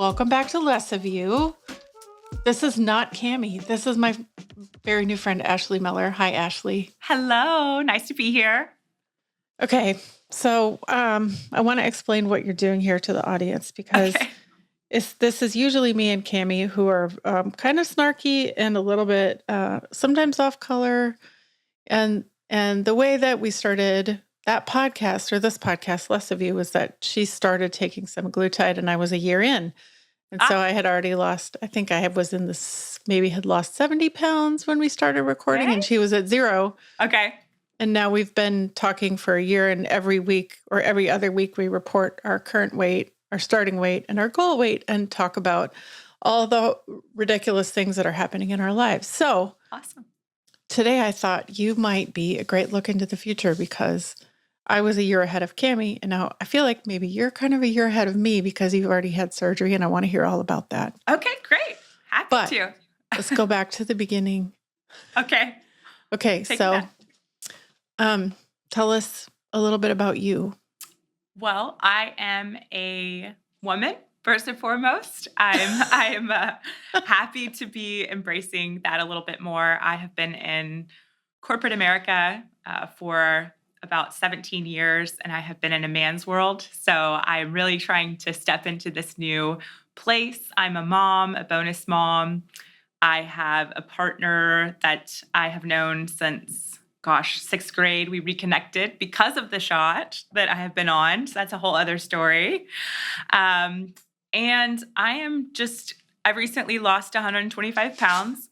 Welcome back to Less of You. This is not Cammie. This is my very new friend, Ashley Miller. Hi, Ashley. Hello. Nice to be here. Okay. So I want to explain what you're doing here to the audience because this is usually me and Cammie who are kind of snarky and a little bit sometimes off color. And the way that we started that podcast or this podcast, Less of You, was that she started taking semaglutide and I was a year in. And so I had already lost, I think I was in this, maybe had lost 70 pounds when we started recording and she was at 0. Okay. And now we've been talking for a year, and every week or every other week we report our current weight, our starting weight, and our goal weight and talk about all the ridiculous things that are happening in our lives. So awesome. Today I thought you might be a great look into the future because I was a year ahead of Cammie, and now I feel like maybe you're kind of a year ahead of me because you've already had surgery, and I want to hear all about that. Okay, great. Happy to. Let's go back to the beginning. Okay. So tell us a little bit about you. Well, I am a woman, first and foremost. I am happy to be embracing that a little bit more. I have been in corporate America for about 17 years, and I have been in a man's world. So I'm really trying to step into this new place. I'm a mom, a bonus mom. I have a partner that I have known since, 6th grade. We reconnected because of the shot that I have been on. So that's a whole other story. And I've recently lost 125 pounds.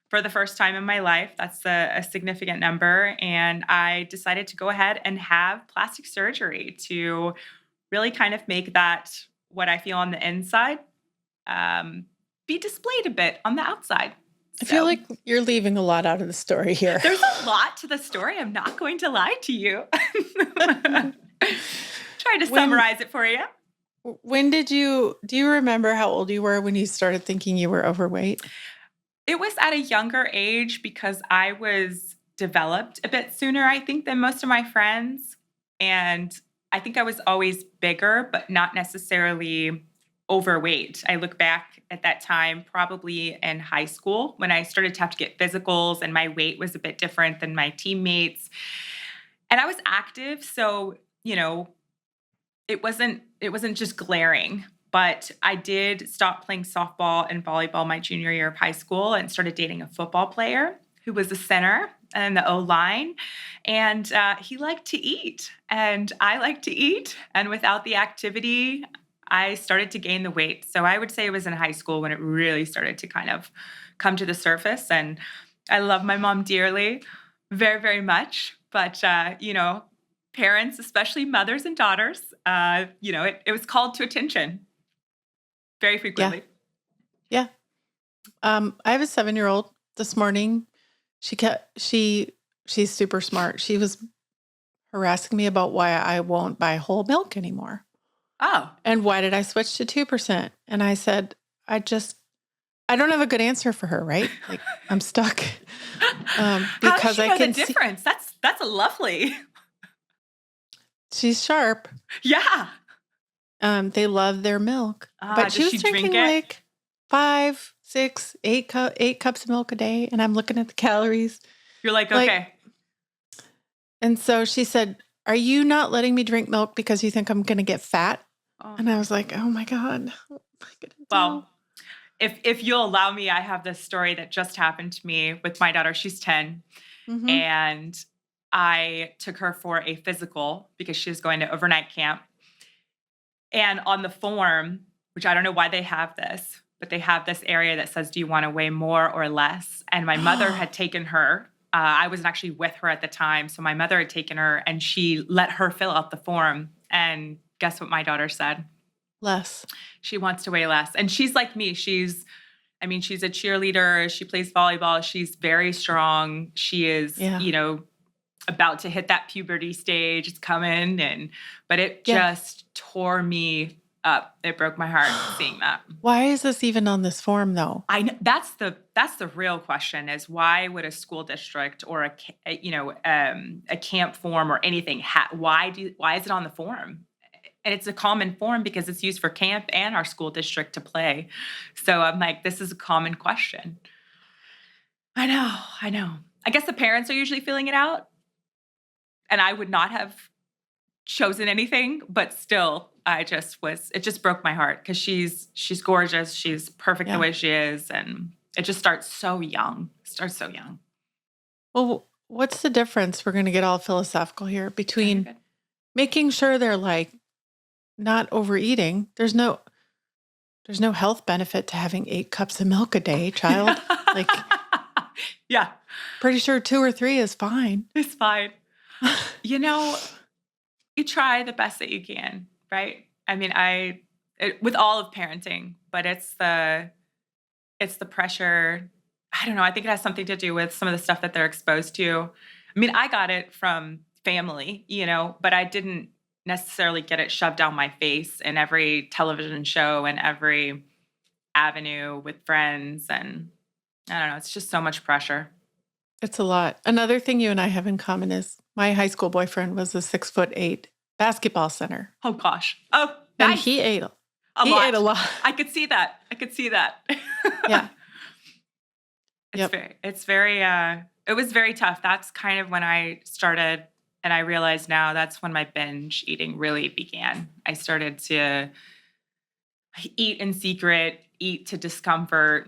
For the first time in my life. That's a significant number. And I decided to go ahead and have plastic surgery to really kind of make that, what I feel on the inside, be displayed a bit on the outside. I feel like you're leaving a lot out of the story here. There's a lot to the story. I'm not going to lie to you. Try to summarize it for you. When do you remember how old you were when you started thinking you were overweight? It was at a younger age because I was developed a bit sooner, I think, than most of my friends. And I think I was always bigger, but not necessarily overweight. I look back at that time, probably in high school, when I started to have to get physicals and my weight was a bit different than my teammates. And I was active, so, it wasn't just glaring. But I did stop playing softball and volleyball my junior year of high school and started dating a football player who was a center and the O-line. And he liked to eat, and I like to eat. And without the activity, I started to gain the weight. So I would say it was in high school when it really started to kind of come to the surface. And I love my mom dearly, very, very much. But, parents, especially mothers and daughters, it was called to attention. Very frequently. Yeah. I have a 7-year-old this morning. She's super smart. She was harassing me about why I won't buy whole milk anymore. Oh. And why did I switch to 2%? And I said, I don't have a good answer for her, right? Like I'm stuck. Because how does she know the difference? That's a lovely. She's sharp. Yeah. They love their milk, but she was drinking like 5, 6, 8 cups of milk a day. And I'm looking at the calories. You're like, okay. And so she said, are you not letting me drink milk because you think I'm going to get fat? Oh. And I was like, oh my God. Well, if you'll allow me, I have this story that just happened to me with my daughter. She's 10. Mm-hmm. And I took her for a physical because she was going to overnight camp. And on the form, which I don't know why they have this, but they have this area that says, do you want to weigh more or less? And my mother had taken her. I wasn't actually with her at the time. So my mother had taken her and she let her fill out the form. And guess what my daughter said? Less. She wants to weigh less. And she's like me. She's a cheerleader. She plays volleyball. She's very strong. She is, about to hit that puberty stage. It's coming. But it just tore me up. It broke my heart seeing that. Why is this even on this form though? I know that's the real question is why would a school district or a camp form or anything, why is it on the form? And it's a common form because it's used for camp and our school district to play. So I'm like, this is a common question. I know. I guess the parents are usually filling it out. And I would not have chosen anything, but still, it just broke my heart because she's gorgeous. She's perfect the way she is. And it just starts so young. Well, what's the difference? We're going to get all philosophical here between making sure they're like not overeating. There's no health benefit to having 8 cups of milk a day, child. Like, yeah, pretty sure 2 or 3 is fine. It's fine. You try the best that you can, right? I mean, with all of parenting, but it's the pressure. I don't know. I think it has something to do with some of the stuff that they're exposed to. I mean, I got it from family, but I didn't necessarily get it shoved down my face in every television show and every avenue with friends. And I don't know. It's just so much pressure. It's a lot. Another thing you and I have in common is my high school boyfriend was a 6'8" basketball center. Oh gosh. Oh, nice. And he ate a lot. I could see that. Yeah. It was very tough. That's kind of when I started, and I realize now that's when my binge eating really began. I started to eat in secret, eat to discomfort,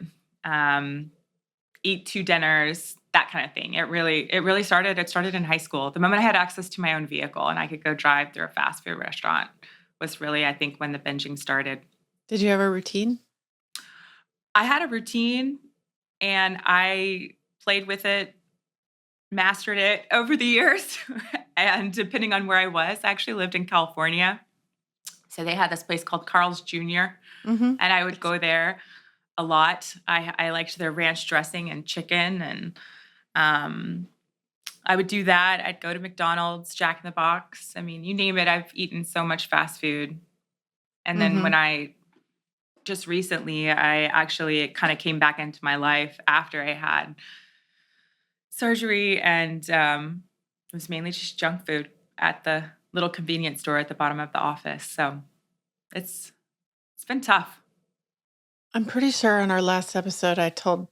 eat 2 dinners, that kind of thing. It really started in high school. The moment I had access to my own vehicle and I could go drive through a fast food restaurant was really, I think, when the binging started. Did you have a routine? I had a routine and I played with it, mastered it over the years. And depending on where I was, I actually lived in California. So they had this place called Carl's Jr. And I would go there a lot. I liked their ranch dressing and chicken, and I would do that. I'd go to McDonald's, Jack in the Box. I mean, you name it. I've eaten so much fast food. And then when I just recently, it kind of came back into my life after I had surgery, and it was mainly just junk food at the little convenience store at the bottom of the office. So it's been tough. I'm pretty sure on our last episode, I told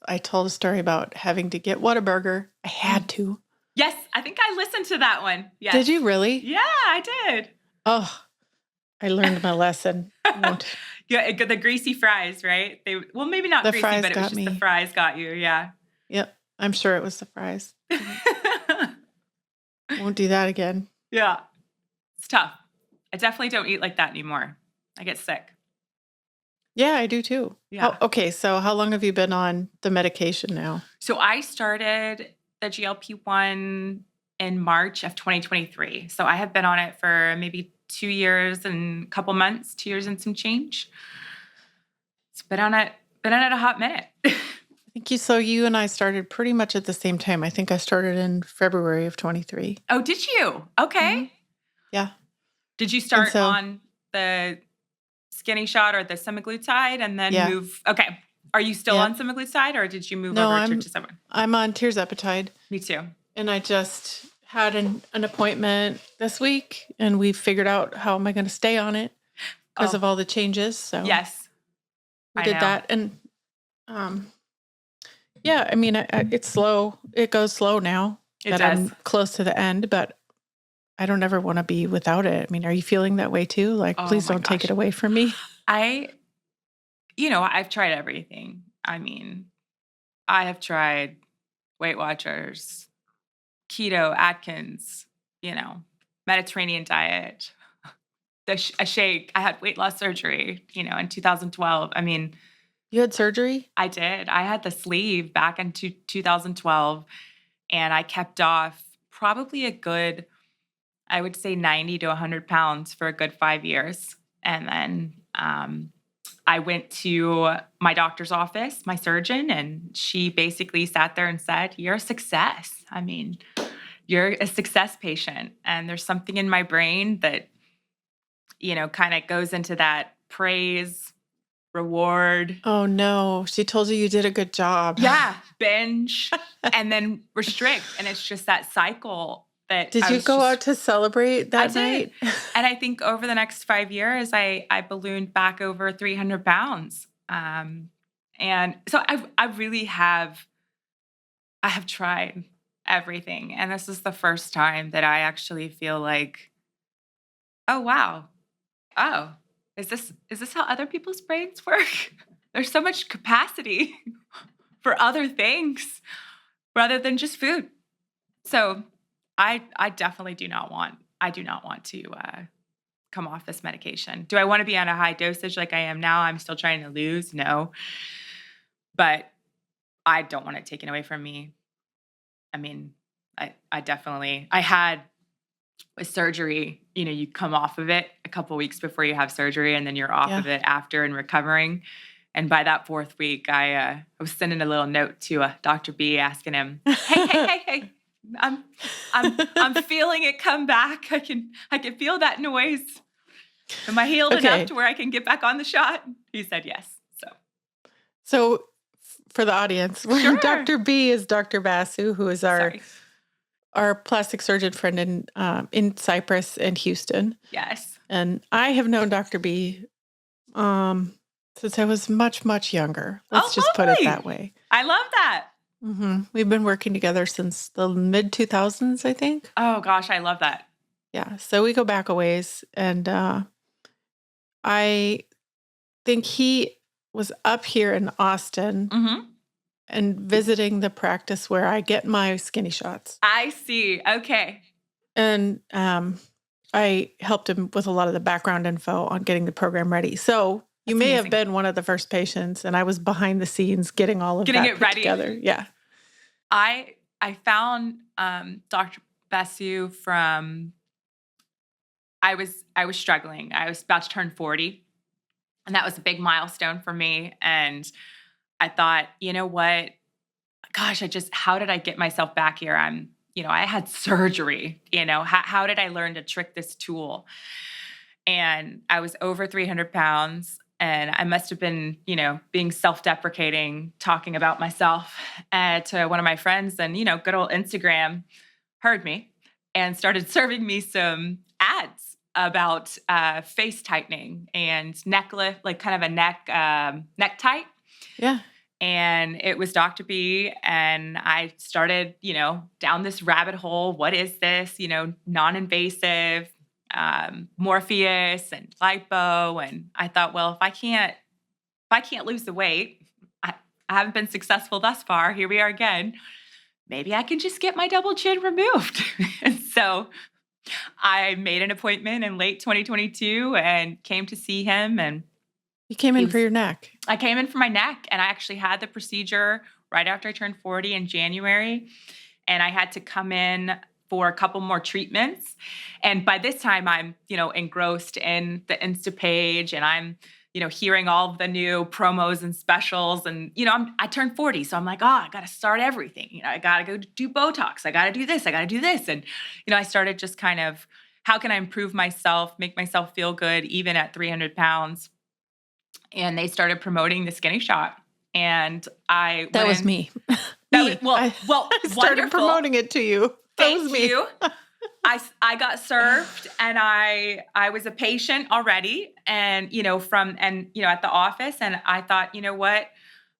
a story about having to get Whataburger. I had to. Yes, I think I listened to that one. Yes. Did you really? Yeah, I did. Oh, I learned my lesson. Yeah, the greasy fries, right? Maybe not the greasy, fries but it was just the fries got you. Yeah. Yep. I'm sure it was the fries. Won't do that again. Yeah. It's tough. I definitely don't eat like that anymore. I get sick. Yeah, I do too. Yeah. Okay, so how long have you been on the medication now? So I started the GLP-1 in March of 2023. So I have been on it for maybe 2 years and a couple months, 2 years and some change. It's been on it a hot minute. Thank you. So you and I started pretty much at the same time. I think I started in February of 23. Oh, did you? Okay. Mm-hmm. Yeah. Did you start on the skinny shot or the semaglutide and then move? Okay. Are you still on semaglutide or did you move over to someone? I'm on tirzepatide. Me too. And I just had an appointment this week and we figured out how am I going to stay on it because of all the changes. So yes, we did that. And yeah, I mean, it's slow. It goes slow now that I'm close to the end, but I don't ever want to be without it. I mean, are you feeling that way too? Like, please don't take it away from me. I've tried everything. I mean, I have tried Weight Watchers, keto, Atkins, Mediterranean diet, a shake. I had weight loss surgery, in 2012. I mean, you had surgery? I did. I had the sleeve back in 2012, and I kept off probably a good, I would say 90 to 100 pounds for a good 5 years. And then I went to my doctor's office, my surgeon, and she basically sat there and said, "You're a success. I mean, you're a success patient." And there's something in my brain that, kind of goes into that praise, reward. Oh, no. She told you did a good job. Yeah. Binge and then restrict. And it's just that cycle that Did I you was go just, out to celebrate I that did. night? And I think over the next 5 years, I ballooned back over 300 pounds. And so I really I have tried everything. And this is the first time that I actually feel like, oh, wow. Oh, is this how other people's brains work? There's so much capacity for other things rather than just food. So I definitely do not want to come off this medication. Do I want to be on a high dosage like I am now? I'm still trying to lose. No, but I don't want it taken away from me. I mean, I had a surgery, you come off of it a couple weeks before you have surgery, and then you're off Yeah. of it after and recovering. And by that fourth week, I was sending a little note to Dr. B asking him, hey, I'm, I'm feeling it come back. I can feel that noise. Am I healed enough Okay. to where I can get back on the shot? He said yes. So for the audience, Sure. Dr. B is Dr. Basu, who is Sorry. our plastic surgeon friend in Cyprus and Houston. Yes. And I have known Dr. B since I was much, much younger. Let's just put it lovely. that way. I love that. We've been working together since the mid 2000s, I think. Oh gosh, I love that. Yeah. So we go back a ways. And I think he was up here in Austin Mm-hmm. and visiting the practice where I get my skinny shots. I see. Okay. And I helped him with a lot of the background info on getting the program ready. So you That's may amazing. have been one of the first patients, and I was behind the scenes getting all of Getting that it put ready. together. Yeah. I found Dr. Basu from I was struggling. I was about to turn 40, and that was a big milestone for me. And I thought, you know what? Gosh, how did I get myself back here? I had surgery, how did I learn to trick this tool? And I was over 300 pounds, and I must have been, being self-deprecating, talking about myself to one of my friends. And, good old Instagram heard me and started serving me some ads about face tightening and neck lift, like kind of a neck tight. Yeah. And it was Dr. B, and I started, down this rabbit hole. What is this? Non-invasive, Morpheus and lipo. And I thought, well, if I can't lose the weight, I haven't been successful thus far. Here we are again. Maybe I can just get my double chin removed. And so I made an appointment in late 2022 and came to see him. And You came in for your neck. I came in for my neck, and I actually had the procedure right after I turned 40 in January. And I had to come in for a couple more treatments. And by this time I'm, engrossed in the Insta page, and I'm, hearing all of the new promos and specials. And, I turned 40. So I'm like, I got to start everything. I got to go do Botox. I got to do this. I got to do this. And, I started just kind of, how can I improve myself, make myself feel good, even at 300 pounds? And they started promoting the skinny shot. And That was me. I started wonderful. promoting it to you. That was Thank me. you. I got served, and I was a patient already, and at the office, and I thought, you know what,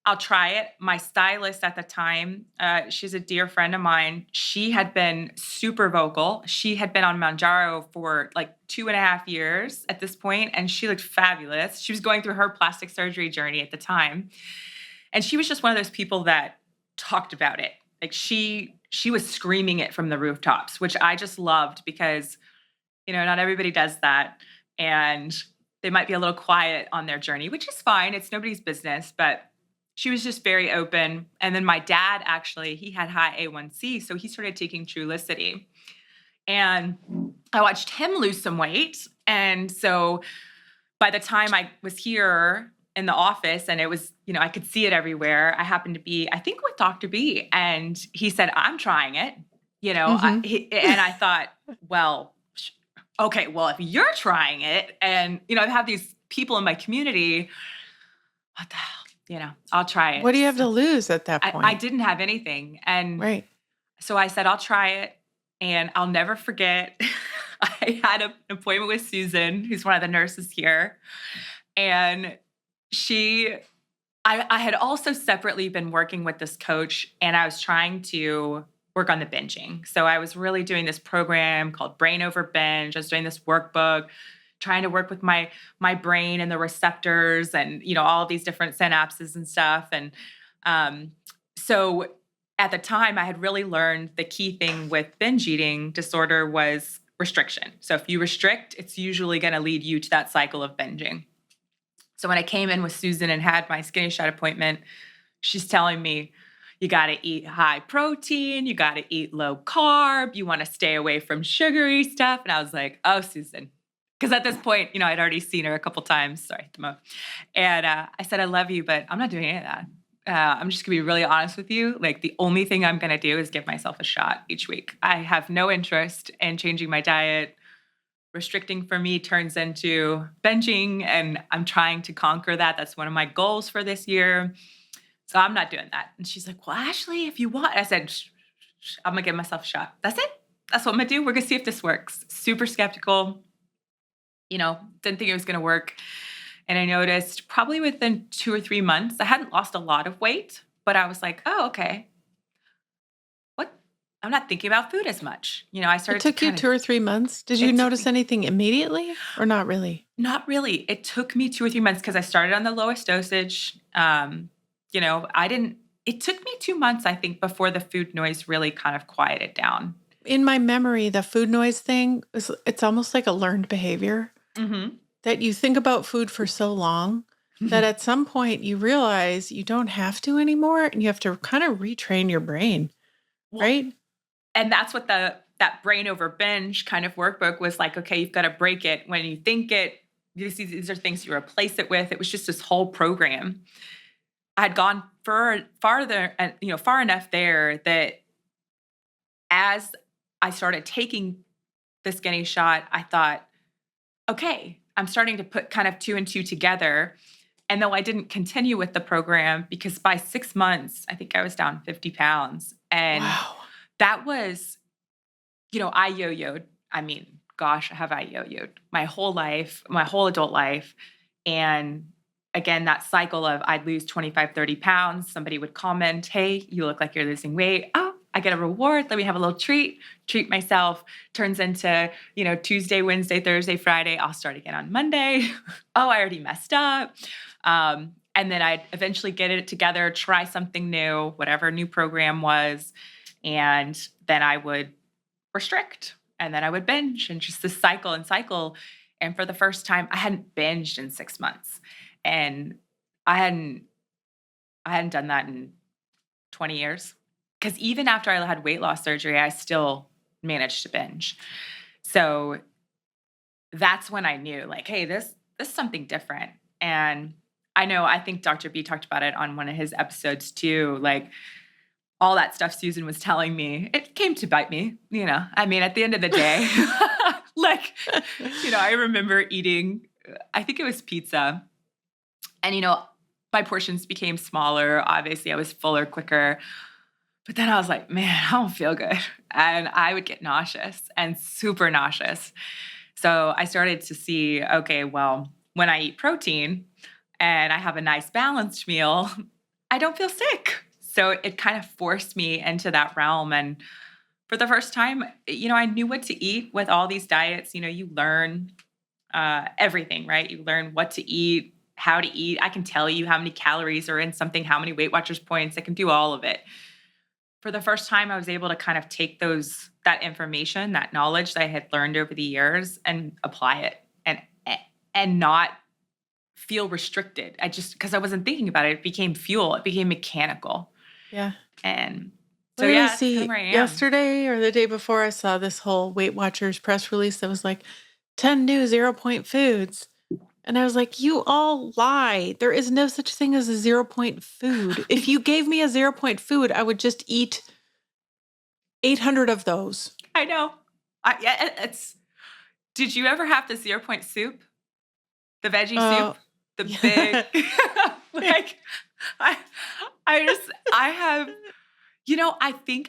I'll try it. My stylist at the time, she's a dear friend of mine. She had been super vocal. She had been on Mounjaro for like 2.5 years at this point, and she looked fabulous. She was going through her plastic surgery journey at the time, and she was just one of those people that talked about it. Like she was screaming it from the rooftops, which I just loved because, not everybody does that. And they might be a little quiet on their journey, which is fine. It's nobody's business, but she was just very open. And then my dad, actually, he had high A1C, so he started taking Trulicity. And I watched him lose some weight. And so by the time I was here in the office, and it was, I could see it everywhere, I happened to be, I think, with Dr. B, and he said, I'm trying it, and I thought, well, okay, well, if you're trying it, and, I have these people in my community, what the hell, I'll try it. What do you have to lose at that point? I didn't have anything. And right. So I said, I'll try it. And I'll never forget, I had an appointment with Susan, who's one of the nurses here. And she, I had also separately been working with this coach, and I was trying to work on the binging. So I was really doing this program called Brain Over Binge. I was doing this workbook, trying to work with my brain and the receptors and, all these different synapses and stuff. And so at the time, I had really learned the key thing with binge eating disorder was restriction. So if you restrict, it's usually going to lead you to that cycle of binging. So when I came in with Susan and had my Skinny Shot appointment, she's telling me, you got to eat high protein, you got to eat low carb, you want to stay away from sugary stuff. And I was like, oh, Susan. Because at this point, I'd already seen her a couple times. Sorry, Demo. And I said, I love you, but I'm not doing any of that. I'm just going to be really honest with you. Like, the only thing I'm going to do is give myself a shot each week. I have no interest in changing my diet. Restricting for me turns into binging, and I'm trying to conquer that. That's one of my goals for this year. So I'm not doing that. And she's like, well, Ashley, if you want, I said, I'm going to give myself a shot. That's it. That's what I'm going to do. We're going to see if this works. Super skeptical. Didn't think it was going to work. And I noticed probably within 2 or 3 months, I hadn't lost a lot of weight, but I was like, oh, okay. What? I'm not thinking about food as much. I started. It took you 2 or 3 months. Did you notice anything immediately or not really? Not really. It took me 2 or 3 months because I started on the lowest dosage. It took me 2 months, I think, before the food noise really kind of quieted down. In my memory, the food noise thing, it's almost like a learned behavior. Mm-hmm. That you think about food for so long that at some point you realize you don't have to anymore, and you have to kind of retrain your brain, right? And that's what that Brain Over Binge kind of workbook was like. Okay, you've got to break it. When you think it, these are things you replace it with. It was just this whole program. I had gone farther and far enough there that as I started taking the Skinny Shot, I thought, okay, I'm starting to put kind of 2 and 2 together. And though I didn't continue with the program, because by 6 months, I think I was down 50 pounds. And that was, I yo-yoed. I mean, gosh, have I yo-yoed my whole life, my whole adult life. And again, that cycle of I'd lose 25, 30 pounds. Somebody would comment, hey, you look like you're losing weight. Oh, I get a reward. Let me have a little treat myself. Turns into, Tuesday, Wednesday, Thursday, Friday. I'll start again on Monday. Oh, I already messed up. And then I'd eventually get it together, try something new, whatever new program was. And then I would restrict, and then I would binge, and just this cycle and cycle. And for the first time, I hadn't binged in 6 months. And I hadn't done that in 20 years. Because even after I had weight loss surgery, I still managed to binge. So that's when I knew, like, hey, this is something different. And I think Dr. B talked about it on one of his episodes too. Like, all that stuff Susan was telling me, it came to bite me, I mean, at the end of the day, I remember eating, I think it was pizza. And, my portions became smaller. Obviously, I was fuller quicker. But then I was like, man, I don't feel good. And I would get nauseous and super nauseous. So I started to see, okay, well, when I eat protein and I have a nice balanced meal, I don't feel sick. So it kind of forced me into that realm. And for the first time, I knew what to eat with all these diets. You learn everything, right? You learn what to eat, how to eat. I can tell you how many calories are in something, how many Weight Watchers points. I can do all of it. For the first time, I was able to kind of take that information, that knowledge that I had learned over the years, and apply it and not feel restricted. Because I wasn't thinking about it, it became fuel. It became mechanical. Yeah. And so I see yesterday or the day before, I saw this whole Weight Watchers press release that was like 10 new 0-point foods. And I was like, you all lie. There is no such thing as a 0-point food. If you gave me a 0-point food, I would just eat 800 of those. I know. Did you ever have the 0-point soup? The veggie soup? The big, I have,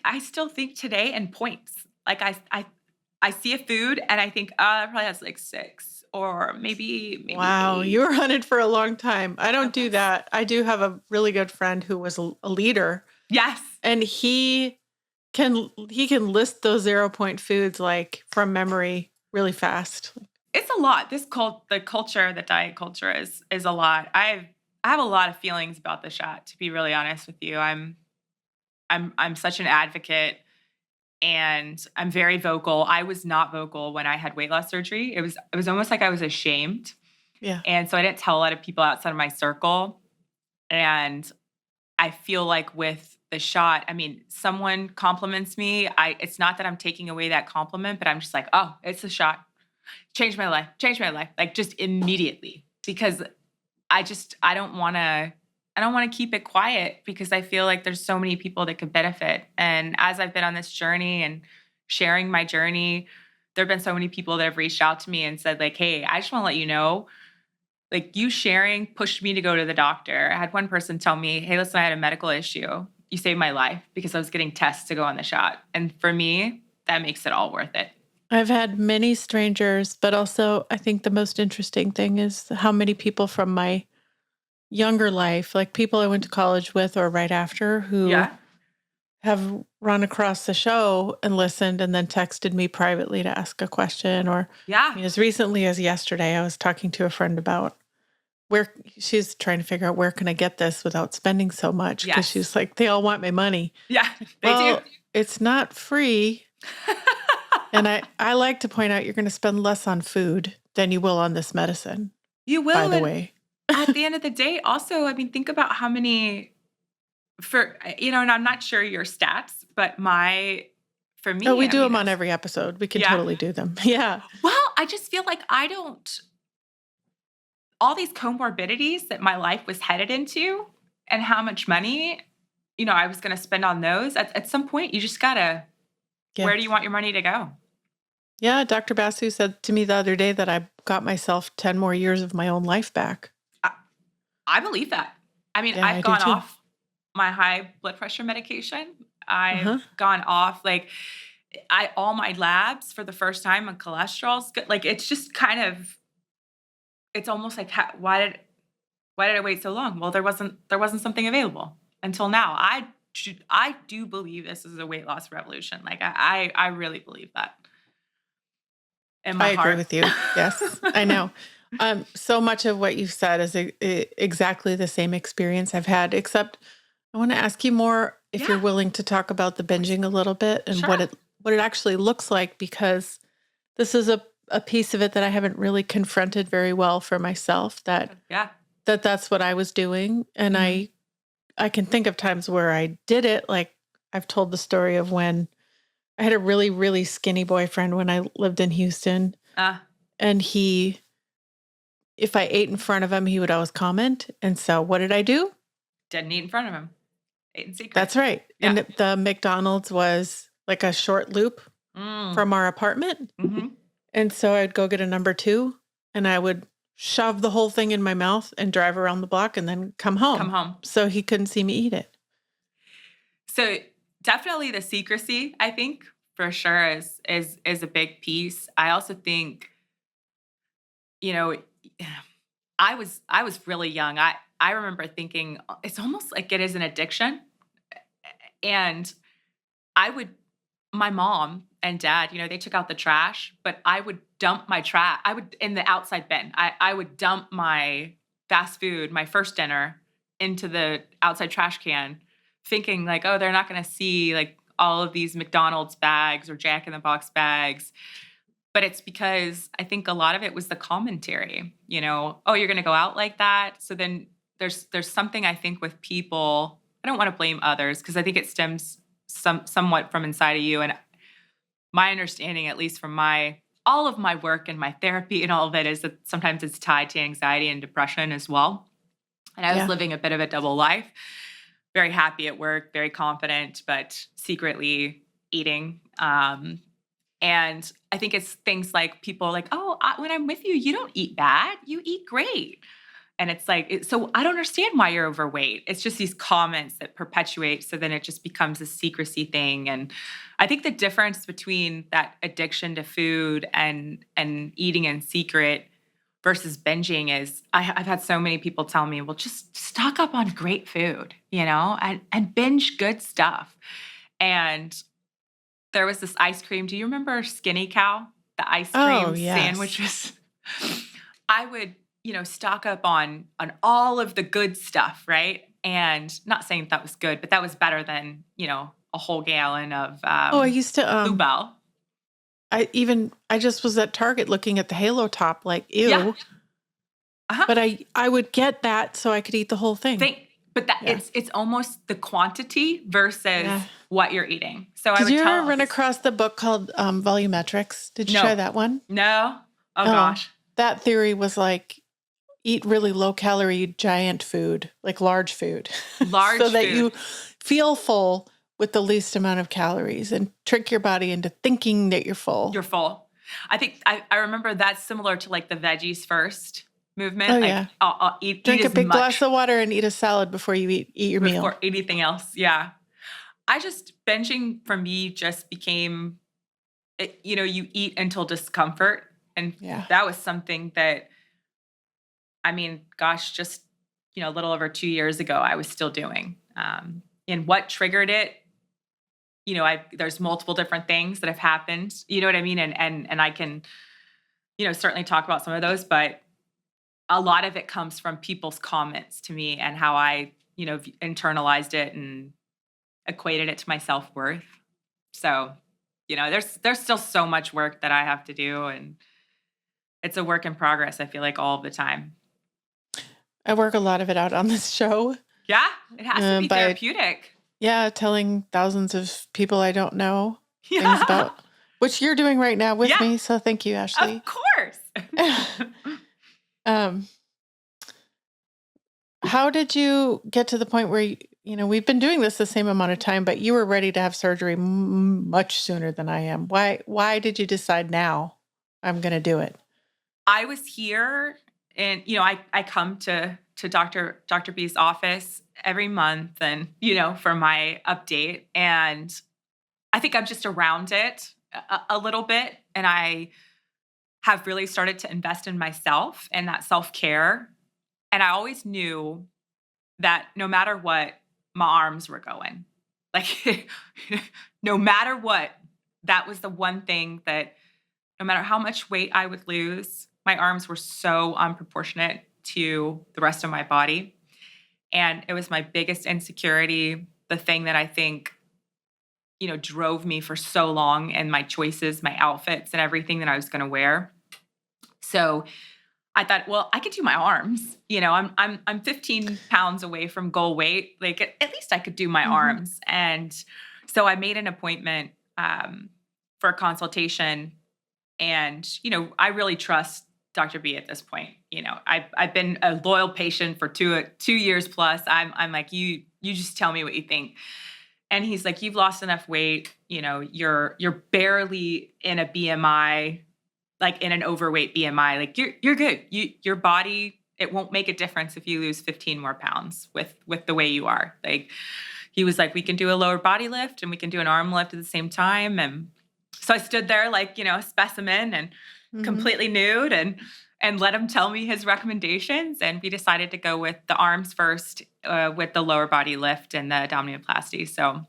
I still think today in points. Like I see a food and I think, oh, that probably has like 6 or maybe Wow, 8. you were on it for a long time. I don't do Yes. that. I do have a really good friend who was a leader, Yes. and he can list those 0 point foods like from memory really fast. It's a lot. The culture, the diet culture is a lot. I have a lot of feelings about the shot, to be really honest with you. I'm such an advocate and I'm very vocal. I was not vocal when I had weight loss surgery. It was almost like I was ashamed. Yeah. And so I didn't tell a lot of people outside of my circle. And I feel like with the shot, I mean, someone compliments me. It's not that I'm taking away that compliment, but I'm just like, oh, it's a shot. Changed my life. Like just immediately. Because I don't want to keep it quiet because I feel like there's so many people that could benefit. And as I've been on this journey and sharing my journey, there've been so many people that have reached out to me and said like, "Hey, I just want to let you know, like you sharing pushed me to go to the doctor." I had one person tell me, "Hey, listen, I had a medical issue. You saved my life because I was getting tests to go on the shot." And for me, that makes it all worth it. I've had many strangers, but also I think the most interesting thing is how many people from my younger life, like people I went to college with or right after, who Yeah. have run across the show and listened and then texted me privately to ask a question. Or, Yeah. as recently as yesterday, I was talking to a friend about where she's trying to figure out where can I get this without spending so much, because Yes. she's like, they all want my money. Yeah, they do. Well, it's not free. And I like to point out you're going to spend less on food than you will on this medicine, You by will. the And way. at the end of the day, also, I mean, think about how many and I'm not sure your stats, but for Oh, me, we I do mean, them on every episode. We can yeah. totally do them. Yeah. Well, I just feel like all these comorbidities that my life was headed into and how much money, I was going to spend on those at some point, you just gotta, Yeah. where do you want your money to go? Yeah. Dr. Basu said to me the other day that I got myself 10 more years of my own life back. I believe that. I mean, Yeah, I I've do gone too. off my high blood pressure medication. Uh-huh. I've gone off all my labs for the first time on cholesterol's good. Like it's just kind of, it's almost like why did I wait so long? Well, there wasn't something available until now. I do believe this is a weight loss revolution. Like I really believe that in my I agree heart. with you. Yes, I know. So much of what you've said is exactly the same experience I've had, except I want to ask you more if you're Yeah, willing to talk about the binging a little bit and what sure. it actually looks like, because this is a piece of it that I haven't really confronted very well for myself, Yeah. that's what I was doing. And Mhm. I can think of times where I did it. Like I've told the story of when I had a really, really skinny boyfriend when I lived in Houston. Uh, And if I ate in front of him, he would always comment. And so what did I do? didn't eat in front of him. Ate in secret. That's right. Yeah. And the McDonald's was like a short loop Mm. from our apartment. Hmm. And so I'd go get a number two and I would shove the whole thing in my mouth and drive around the block and then come Come home. home. So he couldn't see me eat it. So definitely the secrecy, I think, for sure is a big piece. I also think, you know, I was really young. I remember thinking it's almost like it is an addiction. And I would my mom and dad, they took out the trash, but I would dump my trash. I would in the outside bin. I would dump my fast food, my first dinner into the outside trash can, thinking like, oh, they're not going to see like all of these McDonald's bags or Jack in the Box bags. But it's because I think a lot of it was the commentary, oh, you're going to go out like that. So then there's something I think with people. I don't want to blame others because I think it stems somewhat from inside of you. And my understanding, at least from all of my work and my therapy and all of it, is that sometimes it's tied to anxiety and depression as well. And I was Yeah. living a bit of a double life, very happy at work, very confident, but secretly eating. And I think it's things like people are like, oh, when I'm with you, you don't eat bad. You eat great. And it's like, so I don't understand why you're overweight. It's just these comments that perpetuate. So then it just becomes a secrecy thing. And I think the difference between that addiction to food and eating in secret versus binging is I've had so many people tell me, well, just stock up on great food, and binge good stuff. And there was this ice cream. Do you remember Skinny Cow? The ice cream sandwiches? I would, stock up on all of the good stuff, right? And not saying that was good, but that was better than, a whole gallon of I used to Bluebell. I just was at Target looking at the Halo top, like, ew. Yeah. Uh-huh. But I would get that so I could eat the whole thing. But it's almost the quantity versus what you're eating. So Did you ever run across the book called Volumetrics? Did you try that one? No. Oh gosh. That theory was like, eat really low calorie giant food, like large food. So that you feel full with the least amount of calories and trick your body into thinking that you're full. You're full. I think I remember that's similar to like the veggies first movement. Oh, like, yeah. I'll Drink a big glass of water and eat a salad before you eat your meal. Before anything else. Yeah. Binging for me just became, you eat until discomfort. And that was something that, just, a little over 2 years ago, I was still doing. And what triggered it, there's multiple different things that have happened, you know what I mean? And I can, certainly talk about some of those, but a lot of it comes from people's comments to me and how I, internalized it and equated it to my self-worth. So, there's still so much work that I have to do, and it's a work in progress, I feel like, all the time. I work a lot of it out on this show. Yeah, it has to be therapeutic. Yeah, telling thousands of people I don't know things about, which you're doing right now with me. So thank you, Ashley. Of course. How did you get to the point where, we've been doing this the same amount of time, but you were ready to have surgery much sooner than I am. Why did you decide now I'm going to do it? I was here and, I come to Dr. B's office every month and, for my update. And I think I'm just around it a little bit. And I have really started to invest in myself and that self-care. And I always knew that no matter what, my arms were going. Like, no matter what, that was the one thing that no matter how much weight I would lose, my arms were so unproportionate to the rest of my body. And it was my biggest insecurity, the thing that I think, drove me for so long and my choices, my outfits and everything that I was going to wear. So I thought, well, I could do my arms. I'm 15 pounds away from goal weight. Like at least I could do my arms. And so I made an appointment for a consultation. And, I really trust Dr. B at this point. I've been a loyal patient for 2 years plus. I'm like, you just tell me what you think. And he's like, you've lost enough weight. You're barely in a BMI, like in an overweight BMI, like you're good. Your body, it won't make a difference if you lose 15 more pounds with the way you are. Like he was like, we can do a lower body lift and we can do an arm lift at the same time. And so I stood there like, a specimen and completely nude and let him tell me his recommendations. And we decided to go with the arms first with the lower body lift and the abdominoplasty. So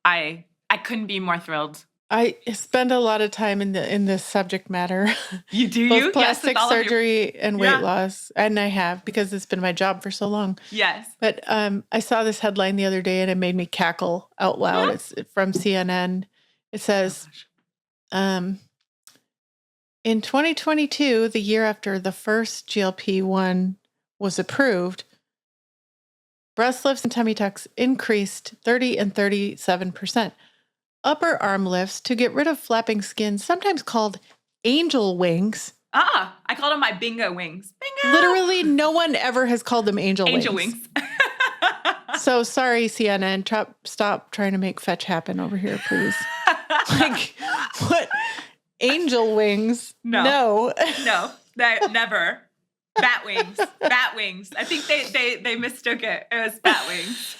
I couldn't be more thrilled. I spend a lot of time in this subject matter. You do? Both plastic surgery and weight loss. And I have, because it's been my job for so long. Yes. But I saw this headline the other day and it made me cackle out loud. It's from CNN. It says, in 2022, the year after the first GLP-1 was approved, breast lifts and tummy tucks increased 30 and 37%. Upper arm lifts to get rid of flapping skin, sometimes called angel wings. I called them my bingo wings. Bingo! Literally, no one ever has called them angel wings. Angel wings. So sorry, CNN. Stop trying to make fetch happen over here, please. Like, what? Angel wings? No, never. Bat wings. Bat wings. I think they mistook it. It was bat wings.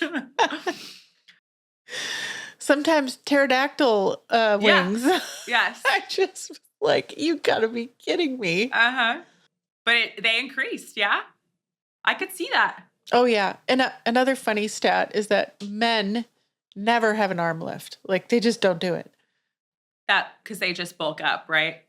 Sometimes pterodactyl wings. Yes. I just like, you gotta be kidding me. But they increased. Yeah. I could see that. Oh yeah. And another funny stat is that men never have an arm lift. Like they just don't do it. That because they just bulk up, right?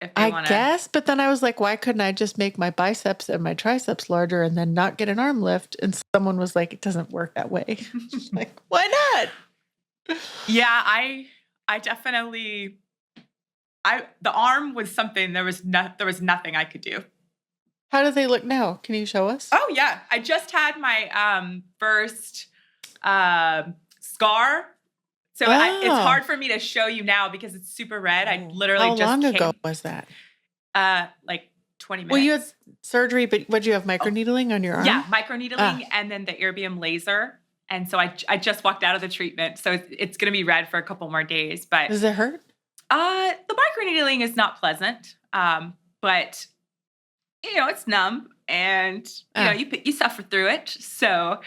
If they I guess, but then I was like, why couldn't I just make my biceps and my triceps larger and then not get an arm lift? And someone was like, it doesn't work that way. Like, why not? Yeah, I definitely the arm was something there was nothing I could do. How do they look now? Can you show us? Oh yeah, I just had my first scar. So it's hard for me to show you now because it's super red. I literally How long ago was that? Like 20 minutes. Well, you had surgery, but what, you have microneedling on your arm? Yeah, microneedling and then the erbium laser. And so I just walked out of the treatment. So it's going to be red for a couple more days. But does it hurt? The microneedling is not pleasant, but it's numb, and you suffer through it. So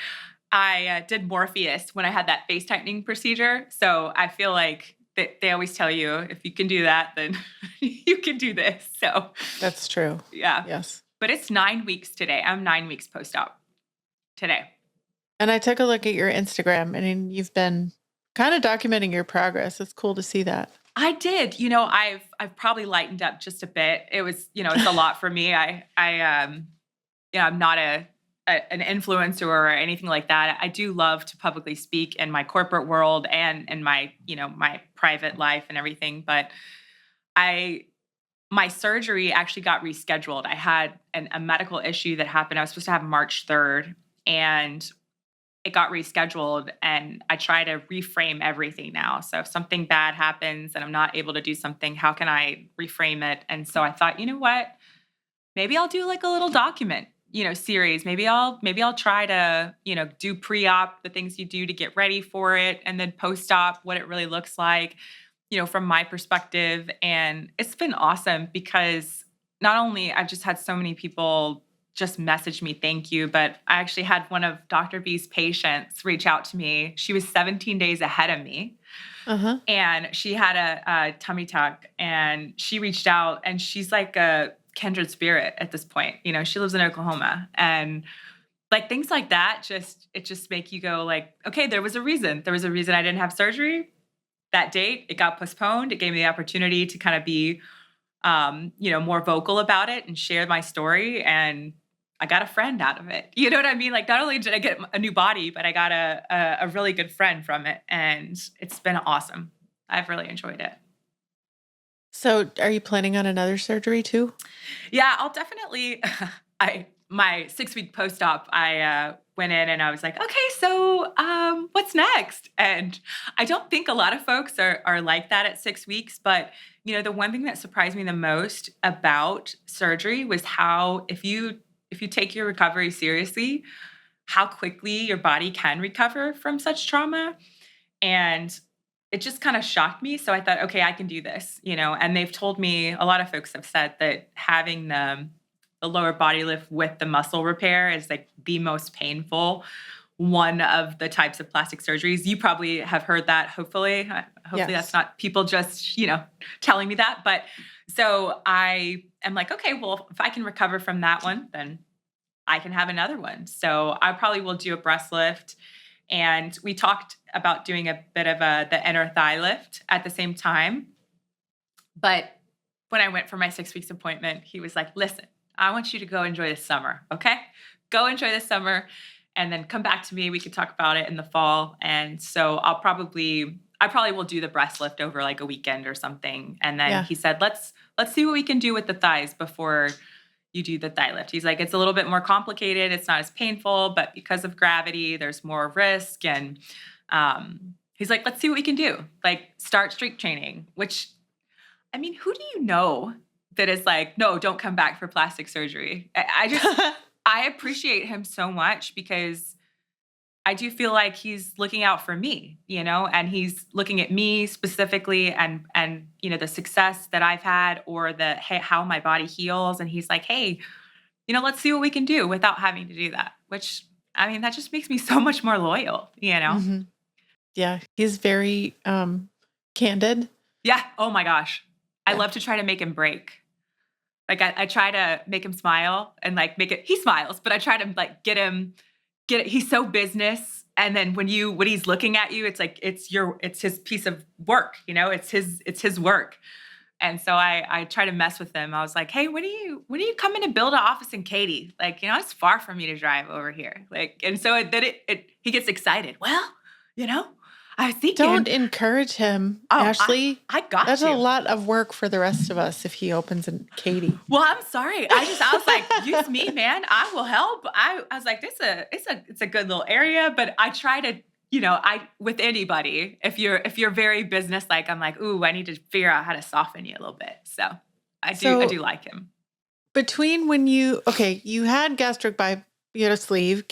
I did Morpheus when I had that face tightening procedure. So I feel like they always tell you, if you can do that, then you can do this. So that's true. Yeah. Yes. But it's 9 weeks today. I'm 9 weeks post-op today. And I took a look at your Instagram, and you've been kind of documenting your progress. It's cool to see that. I did. I've probably lightened up just a bit. It was, it's a lot for me. I'm not an influencer or anything like that. I do love to publicly speak in my corporate world and in my, my private life and everything. But my surgery actually got rescheduled. I had a medical issue that happened. I was supposed to have March 3rd, and it got rescheduled, and I try to reframe everything now. So if something bad happens and I'm not able to do something, how can I reframe it? And so I thought, you know what? Maybe I'll do like a little document, series. Maybe I'll try to, do pre-op, the things you do to get ready for it, and then post-op, what it really looks like, from my perspective. And it's been awesome because not only I've just had so many people just message me, thank you, but I actually had one of Dr. B's patients reach out to me. She was 17 days ahead of me. And she had a tummy tuck, and she reached out, and she's like a kindred spirit at this point. She lives in Oklahoma, and like things like that, just make you go like, okay, there was a reason. There was a reason I didn't have surgery that date. It got postponed. It gave me the opportunity to kind of be, more vocal about it and share my story. And I got a friend out of it. You know what I mean? Like, not only did I get a new body, but I got a really good friend from it. And it's been awesome. I've really enjoyed it. So are you planning on another surgery too? Yeah, I'll definitely, my 6-week post-op, I went in and I was like, okay, so what's next? And I don't think a lot of folks are like that at 6 weeks, but the one thing that surprised me the most about surgery was how, if you take your recovery seriously, how quickly your body can recover from such trauma. And it just kind of shocked me. So I thought, okay, I can do this, and they've told me, a lot of folks have said that having the lower body lift with the muscle repair is like the most painful one of the types of plastic surgeries. You probably have heard that, hopefully. Hopefully that's not people just, telling me that. But so I am like, okay, well, if I can recover from that one, then I can have another one. So I probably will do a breast lift. And we talked about doing a bit of the inner thigh lift at the same time. But when I went for my 6 weeks appointment, he was like, listen, I want you to go enjoy the summer. Okay, go enjoy the summer, and then come back to me. We could talk about it in the fall. And so I probably will do the breast lift over like a weekend or something. And then he said, let's see what we can do with the thighs before you do the thigh lift. He's like, it's a little bit more complicated. It's not as painful, but because of gravity, there's more risk. And he's like, let's see what we can do. Like, start strength training, which, I mean, who do you know that is like, no, don't come back for plastic surgery? I just, I appreciate him so much because I do feel like he's looking out for me, and he's looking at me specifically and the success that I've had, or how my body heals. And he's like, hey, let's see what we can do without having to do that, which, I mean, that just makes me so much more loyal, Hmm. Yeah. He's very candid. Yeah. Oh my gosh. I Yeah. love to try to make him break. Like I try to make him smile and like he smiles, but I try to like get it. He's so business. And then when he's looking at you, it's like, it's his piece of work, it's his work. And so I try to mess with him. I was like, hey, when are you coming to build an office in Katy? Like, it's far from me to drive over here. Like, and so he gets excited. Well, I was Don't thinking, encourage him, oh, Ashley. I got That's a to. lot of work for the rest of us if he opens in Katy. Well, I'm sorry. I was like, use me, man. I will help. I was like, it's a good little area, but I try to, with anybody, if you're very business-like, I'm like, ooh, I need to figure out how to soften you a little bit. So I do like him. Between when you had gastric sleeve,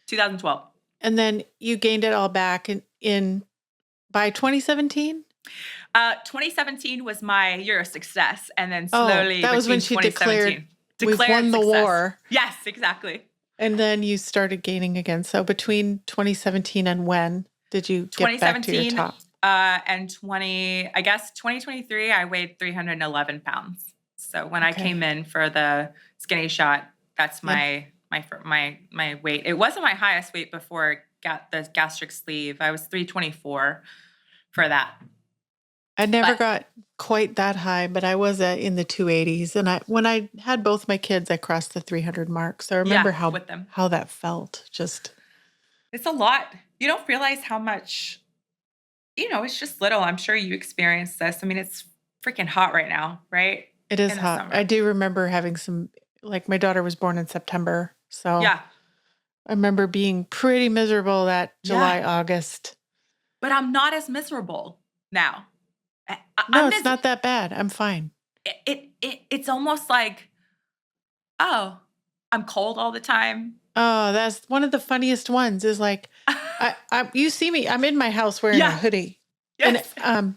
2012. and then you gained it all back in by 2017? 2017 was my year of success, and then Oh, slowly that was when she declared we've won the success. war. Yes, exactly. And then you started gaining again. So between 2017 and when did you get back to your top? And 2023, I weighed 311 pounds. So when I came in for the skinny shot, that's my weight. It wasn't my highest weight before the gastric sleeve. I was 324 for that. I never got quite that high, but I was in the 280s. And when I had both my kids, I crossed the 300 mark. So I remember how that felt. It's a lot. You don't realize how much, it's just little. I'm sure you experienced this. I mean, it's freaking hot right now, right? It is hot. Summer. I do remember having my daughter was born in September. So yeah, I remember being pretty miserable that July, August. But I'm not as miserable now. No, it's not that bad. I'm fine. It's almost like, oh, I'm cold all the time. Oh, that's one of the funniest ones is like, you see me, I'm in my house wearing a hoodie. Yes. And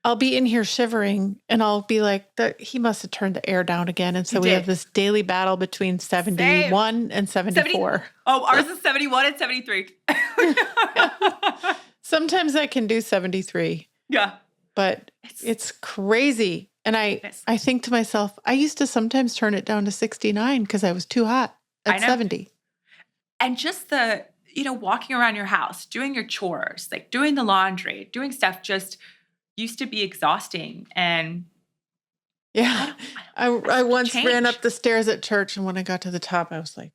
I'll be in here shivering and I'll be like, he must have turned the air down again. And so we have this daily battle between 71 and 74. Ours is 71 and 73. Sometimes I can do 73. Yeah. But it's crazy. And I think to myself, I used to sometimes turn it down to 69 because I was too hot at 70. And just the, walking around your house, doing your chores, like doing the laundry, doing stuff just used to be exhausting. And yeah, I once ran up the stairs at church. And when I got to the top, I was like,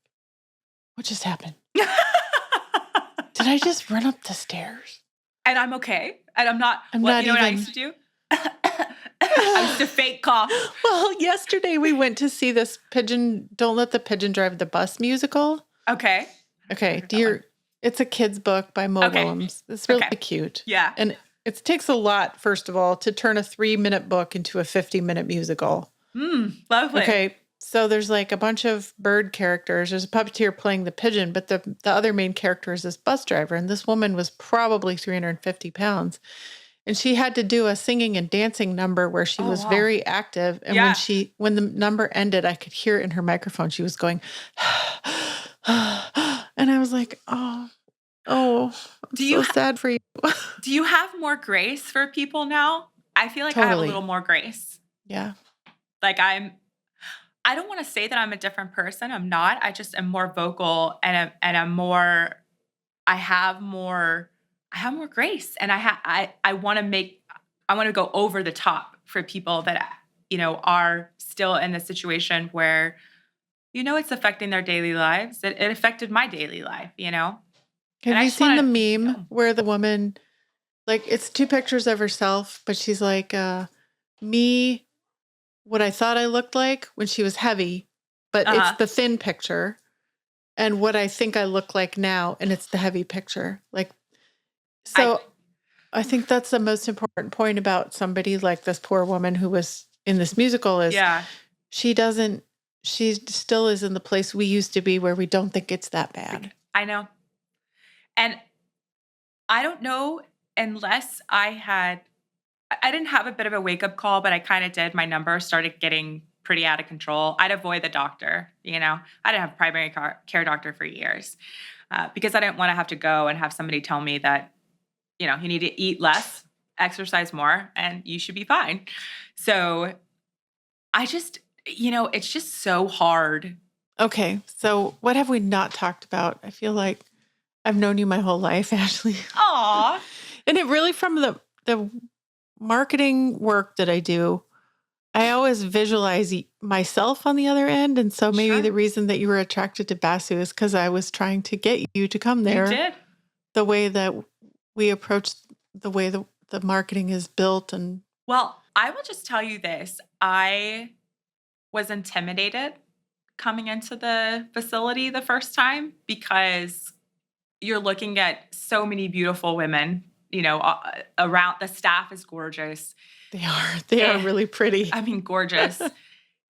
what just happened? Did I just run up the stairs? And I'm okay. And I'm not, what I used to do? I used to fake cough. Well, yesterday we went to see this Don't Let the Pigeon Drive the Bus musical. Okay. It's a kid's book by Mo Willems. It's really cute. Yeah. And it takes a lot, first of all, to turn a 3-minute book into a 50-minute musical. Lovely. Okay. So there's like a bunch of bird characters. There's a puppeteer playing the pigeon, but the other main character is this bus driver. And this woman was probably 350 pounds. And she had to do a singing and dancing number where she was very active. And when the number ended, I could hear it in her microphone. She was going, and I was like, I'm so sad for you. Do you have more grace for people now? I feel like I have a little more grace. Yeah. Like I don't want to say that I'm a different person. I'm not. I just am more vocal and I have more grace, and I want to go over the top for people that are still in the situation where it's affecting their daily lives. It affected my daily life. Have you seen the meme where the woman, like, it's 2 pictures of herself, but she's like, me, what I thought I looked like when she was heavy, but it's the thin picture, and what I think I look like now, and it's the heavy picture. Like, so I think that's the most important point about somebody like this poor woman who was in this musical is she still is in the place we used to be where we don't think it's that bad. I know. And I don't know unless I didn't have a bit of a wake-up call, but I kind of did. My number started getting pretty out of control, I'd avoid the doctor. I didn't have a primary care doctor for years because I didn't want to have to go and have somebody tell me that, you need to eat less, exercise more, and you should be fine. So I just, it's just so hard. Okay. So what have we not talked about? I feel like I've known you my whole life, Ashley. Aw. And it really, from the marketing work that I do, I always visualize myself on the other end. And so maybe the reason that you were attracted to Basu is because I was trying to get you to come there. You did. The way that we approach, the way the marketing is built. And well, I will just tell you this. I was intimidated coming into the facility the first time because you're looking at so many beautiful women, around. The staff is gorgeous. They are really pretty. I mean, gorgeous.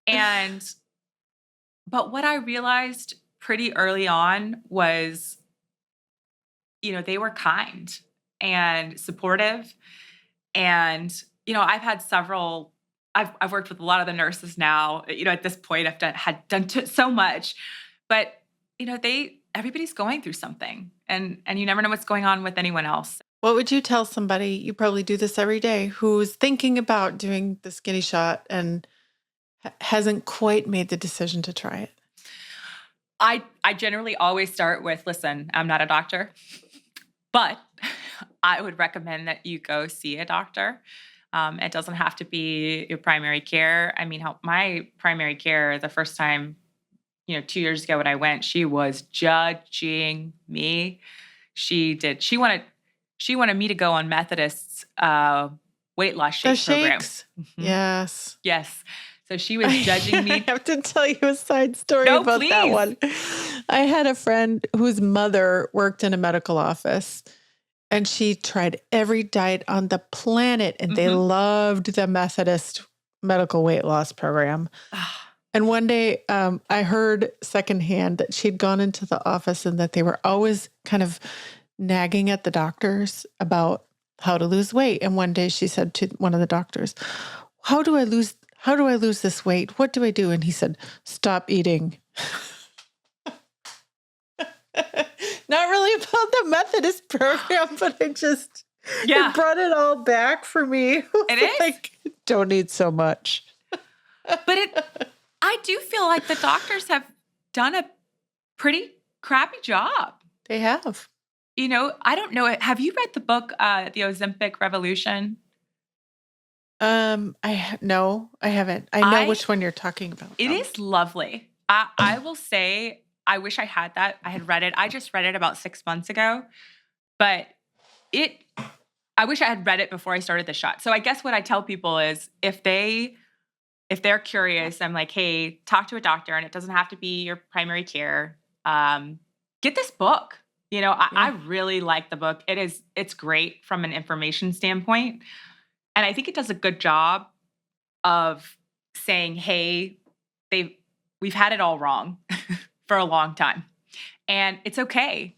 But what I realized pretty early on was, they were kind and supportive. And, I've had several, I've worked with a lot of the nurses now. At this point, I've done so much, but everybody's going through something, and you never know what's going on with anyone else. What would you tell somebody, you probably do this every day, who's thinking about doing the skinny shot and hasn't quite made the decision to try it? I generally always start with, listen, I'm not a doctor, but I would recommend that you go see a doctor. It doesn't have to be your primary care. I mean, my primary care, the first time, 2 years ago when I went, she was judging me. She wanted me to go on Methodist's weight loss shake program. Mm-hmm. Yes. Yes. So she was judging me. I have to tell you a side story about that one. I had a friend whose mother worked in a medical office, and she tried every diet on the planet, and they loved the Methodist Medical Weight Loss Program. And one day I heard secondhand that she'd gone into the office and that they were always kind of nagging at the doctors about how to lose weight. And one day she said to one of the doctors, how do I lose this weight? What do I do? And he said, stop eating. Not really about the Methodist program, but it brought it all back for me. It is? Like, don't eat so much. But I do feel like the doctors have done a pretty crappy job. They have. I don't know. Have you read the book, The Ozempic Revolution? No, I haven't. I know which one you're talking about. It is lovely. I will say, I wish I had that. I had read it. I just read it about 6 months ago, but I wish I had read it before I started the shot. So I guess what I tell people is if they're curious, I'm like, hey, talk to a doctor, and it doesn't have to be your primary care. Get this book. I really like the book. It's great from an information standpoint. And I think it does a good job of saying, hey, we've had it all wrong for a long time. And it's okay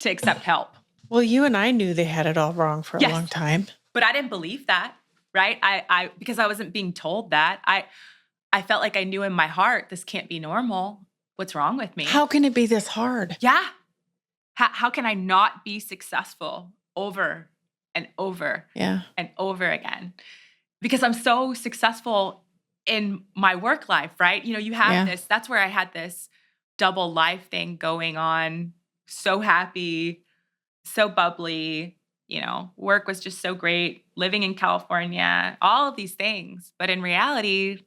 to accept help. Well, you and I knew they had it all wrong for a long time. But I didn't believe that, right? I because I wasn't being told that. I felt like I knew in my heart, this can't be normal. What's wrong with me? How can it be this hard? Yeah. How can I not be successful over and over and over again? Because I'm so successful in my work life, right? You have this, that's where I had this double life thing going on. So happy, so bubbly, work was just so great, living in California, all of these things. But in reality,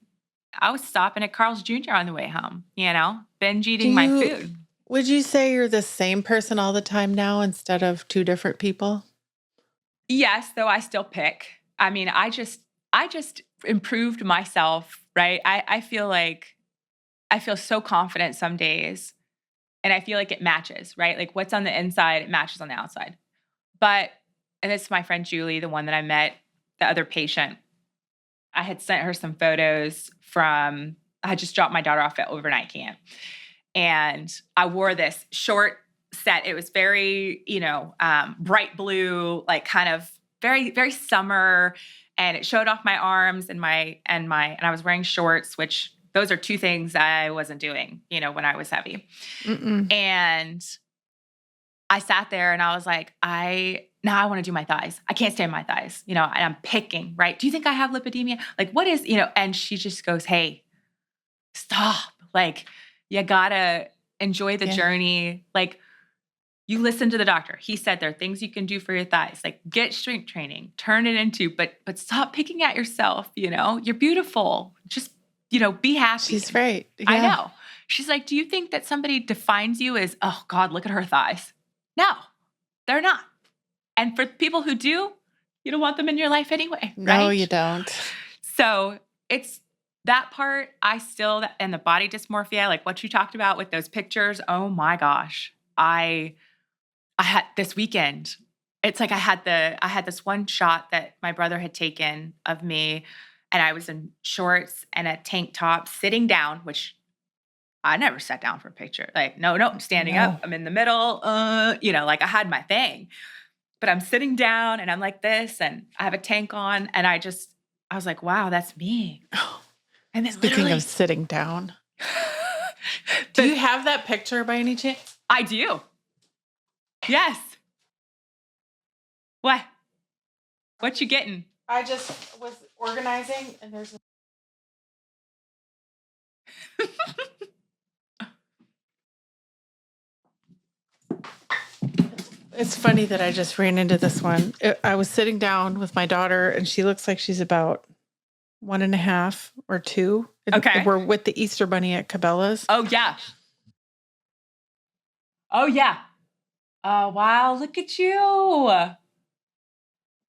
I was stopping at Carl's Jr. on the way home, binge eating my food. Would you say you're the same person all the time now instead of two different people? Yes, though I still pick. I mean, I just improved myself, right? I feel like I feel so confident some days, and I feel like it matches, right? Like what's on the inside, it matches on the outside. And it's my friend Julie, the one that I met, the other patient. I had sent her some photos I had just dropped my daughter off at overnight camp. And I wore this short set. It was very, bright blue, like kind of very, very summer. And it showed off my arms and I was wearing shorts, which those are two things I wasn't doing, when I was heavy. Mm-mm. And I sat there and I was like, now I want to do my thighs. I can't stand my thighs, and I'm picking, right? Do you think I have lipidemia? Like, what is, and she just goes, hey, stop. Like, you gotta enjoy the journey. Like, you listen to the doctor. He said there are things you can do for your thighs, like get strength training, turn it into, but stop picking at yourself. You're beautiful. Just, be happy. She's right. Yeah. I know. She's like, do you think that somebody defines you as, oh God, look at her thighs? No, they're not. And for people who do, you don't want them in your life anyway. No, right? you don't. So it's that part. And the body dysmorphia, like what you talked about with those pictures. Oh my gosh. I had this weekend, it's like I had this one shot that my brother had taken of me, and I was in shorts and a tank top sitting down, which I never sat down for a picture. Like, no, I'm standing up. I'm in the middle. Like I had my thing, but I'm sitting down and I'm like this, and I have a tank on, and I was like, wow, that's me. And then Speaking of sitting down, do you have that picture by any chance? I do. Yes. What you getting? I just was organizing and there's It's funny that I just ran into this one. I was sitting down with my daughter and she looks like she's about 1.5 or 2. Okay. We're with the Easter Bunny at Cabela's. Oh, yeah. Oh, yeah. Oh, wow. Look at you.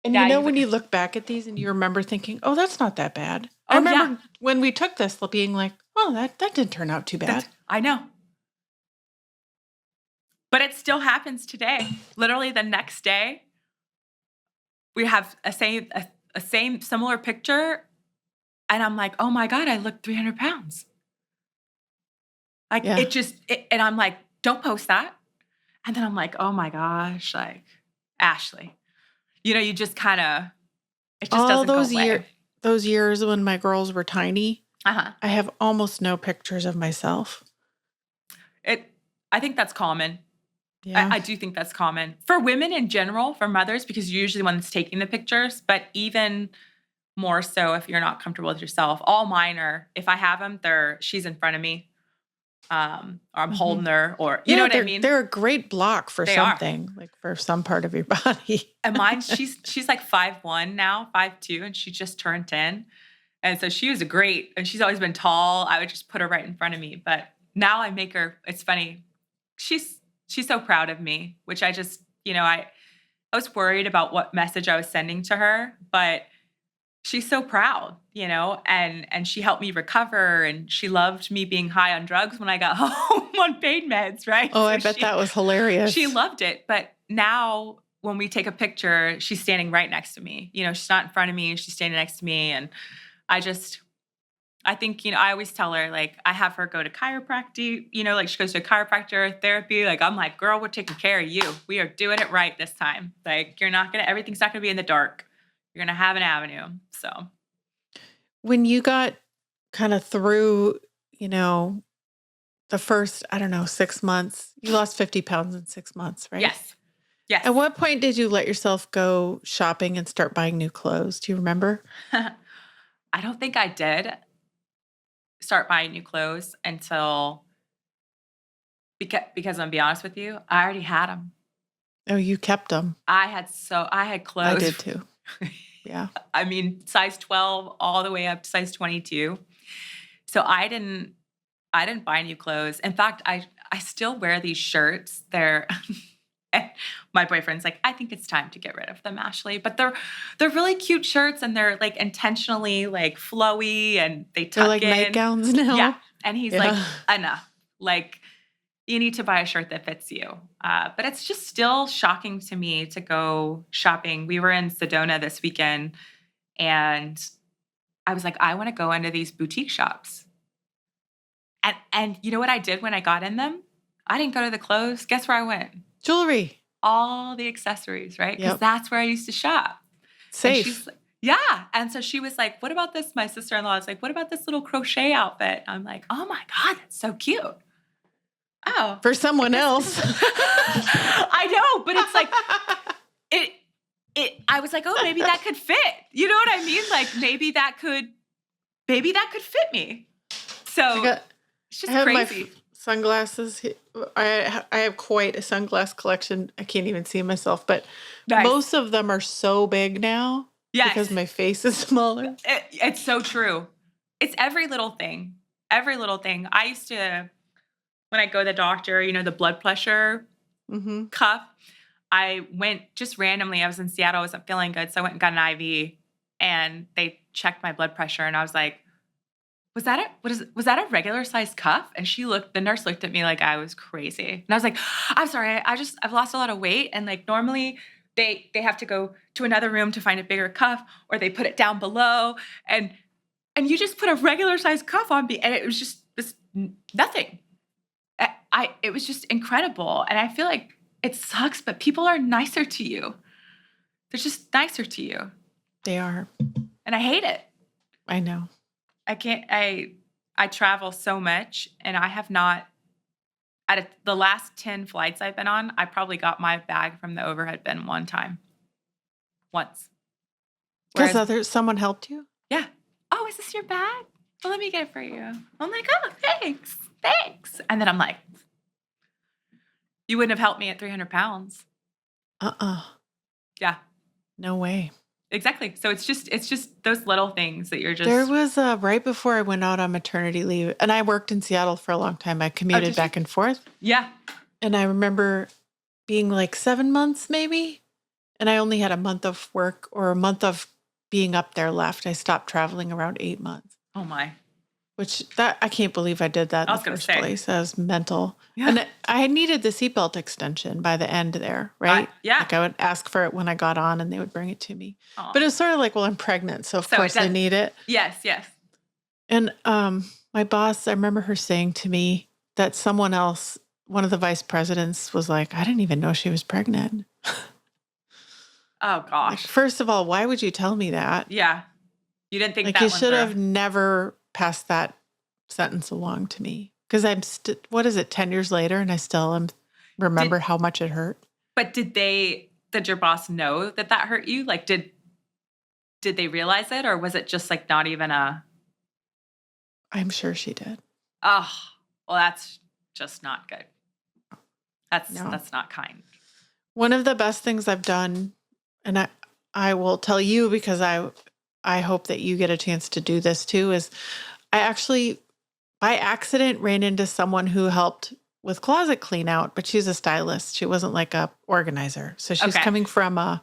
And when you look back at these and you remember thinking, oh, that's not that bad. Oh, I remember when we took this being like, oh, that didn't turn out too bad. I know. But it still happens today. Literally the next day, we have a similar picture. And I'm like, oh my God, I look 300 pounds. Like and I'm like, don't post that. And then I'm like, oh my gosh, like Ashley, you just kind of, it just doesn't go away. Those years when my girls were tiny, I have almost no pictures of myself. I think that's common. Yeah. I do think that's common for women in general, for mothers, because you're usually the one that's taking the pictures, but even more so if you're not comfortable with yourself. All mine are, if I have them, she's in front of me, or I'm holding her, or you know what I mean? They're a great block for something, like for some part of your body. And mine, she's like 5'1" now, 5'2", and she just turned 10. And so she was and she's always been tall. I would just put her right in front of me. But now I make her, it's funny. She's so proud of me, which I just, I was worried about what message I was sending to her, but she's so proud, and she helped me recover, and she loved me being high on drugs when I got home on pain meds, right? Oh, I bet that was hilarious. She loved it. But now when we take a picture, she's standing right next to me. She's not in front of me. She's standing next to me. And I think, I always tell her, like, I have her go to chiropractic, like she goes to a chiropractor therapy. Like, I'm like, girl, we're taking care of you. We are doing it right this time. Like, everything's not going to be in the dark. You're going to have an avenue. So when you got kind of through, the first, 6 months, you lost 50 pounds in 6 months, right? Yes. Yes. At what point did you let yourself go shopping and start buying new clothes? Do you remember? I don't think I did start buying new clothes until, because I'm gonna be honest with you, I already had them. Oh, you kept them. I had clothes. I did too. Yeah. I mean, size 12 all the way up to size 22. So I didn't buy new clothes. In fact, I still wear these shirts. They're my boyfriend's like, I think it's time to get rid of them, Ashley. But they're really cute shirts, and they're like intentionally like flowy, and they tuck in. They're like nightgowns now. Yeah. And he's like, enough. Like, you need to buy a shirt that fits you. But it's just still shocking to me to go shopping. We were in Sedona this weekend, and I was like, I want to go into these boutique shops. And you know what I did when I got in them? I didn't go to the clothes. Guess where I went? Jewelry. All the accessories, right? Because that's where I used to shop. Safe. Yeah. And so she was like, what about this? My sister-in-law was like, what about this little crochet outfit? I'm like, oh my God, that's so cute. Oh. For someone else. I know, but it's like, I was like, oh, maybe that could fit. You know what I mean? Like maybe that could fit me. So it's just crazy. My sunglasses. I have quite a sunglass collection. I can't even see myself, but most of them are so big now because my face is smaller. It's so true. It's every little thing. Every little thing. I used to, when I go to the doctor, you know, the blood pressure cuff, I went just randomly. I was in Seattle. I wasn't feeling good. So I went and got an IV and they checked my blood pressure. And I was like, was that a regular sized cuff? And the nurse looked at me like I was crazy. And I was like, I'm sorry. I've lost a lot of weight. And like normally they have to go to another room to find a bigger cuff or they put it down below. And you just put a regular sized cuff on me. And it was just nothing. It was just incredible. And I feel like it sucks, but people are nicer to you. They're just nicer to you. They are. And I hate it. I know. I travel so much and I have not, the last 10 flights I've been on, I probably got my bag from the overhead bin once. Because someone helped you? Yeah. Oh, is this your bag? Well, let me get it for you. I'm like, oh, thanks. And then I'm like, you wouldn't have helped me at 300 pounds. Yeah. No way. Exactly. So it's just those little things that you're just. There was right before I went out on maternity leave, and I worked in Seattle for a long time. I commuted back and forth. Yeah. And I remember being like 7 months maybe, and I only had a month of work or a month of being up there left. I stopped traveling around 8 months. Oh my. I can't believe I did that in the first place. That was mental. Yeah. And I needed the seatbelt extension by the end there, right? Yeah. Like I would ask for it when I got on and they would bring it to me. Aww. But it was sort of like, well, I'm pregnant, so of course I need it. Yes. And my boss, I remember her saying to me that someone else, one of the vice presidents was like, I didn't even know she was pregnant. Oh gosh. Like, first of all, why would you tell me that? Yeah. You didn't think like you should have never passed that sentence along to me. Because I'm what is it, 10 years later, and I still remember how much it hurt. But did your boss know that hurt you? Like, did they realize it, or was it just like not even a? I'm sure she did. Oh, well, that's just not good. That's not kind. One of the best things I've done, and I will tell you because I hope that you get a chance to do this too, is I actually, by accident, ran into someone who helped with closet clean out, but she's a stylist. She wasn't like a organizer. So she's coming from a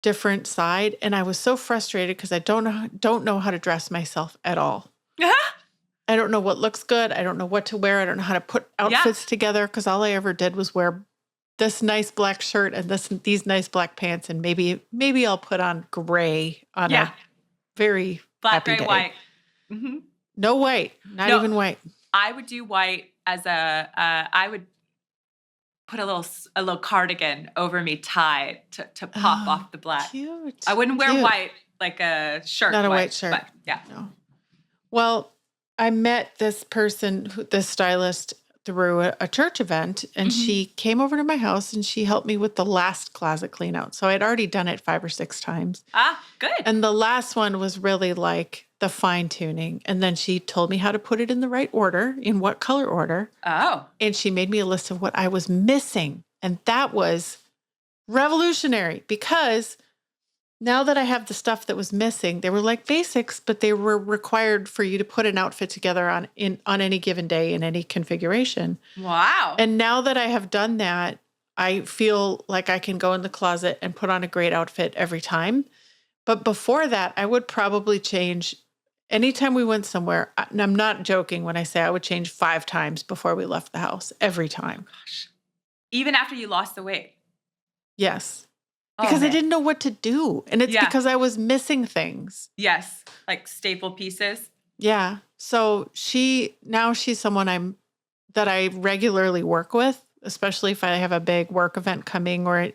different side. And I was so frustrated because I don't know how to dress myself at all. I don't know what looks good. I don't know what to wear. I don't know how to put outfits together because all I ever did was wear this nice black shirt and these nice black pants. And maybe I'll put on gray on a very black, happy gray, day. white. Mm-hmm. No white, not even white. I would do white as I would put a little cardigan over me tied to pop off the black. Cute. I wouldn't wear white like a shirt. Not a white shirt. But yeah. No. Well, I met this person, this stylist, through a church event, and she came over to my house and she helped me with the last closet clean out. So I'd already done it 5 or 6 times. Ah, good. And the last one was really like the fine tuning. And then she told me how to put it in the right order, in what color order. Oh. And she made me a list of what I was missing. And that was revolutionary because now that I have the stuff that was missing, they were like basics, but they were required for you to put an outfit together on any given day in any configuration. Wow. And now that I have done that, I feel like I can go in the closet and put on a great outfit every time. But before that, I would probably change anytime we went somewhere. And I'm not joking when I say I would change 5 times before we left the house every time. Gosh. Even after you lost the weight? Yes. Because I didn't know what to do. And it's because I was missing things. Yes. Like staple pieces. Yeah. So she's someone that I regularly work with, especially if I have a big work event coming or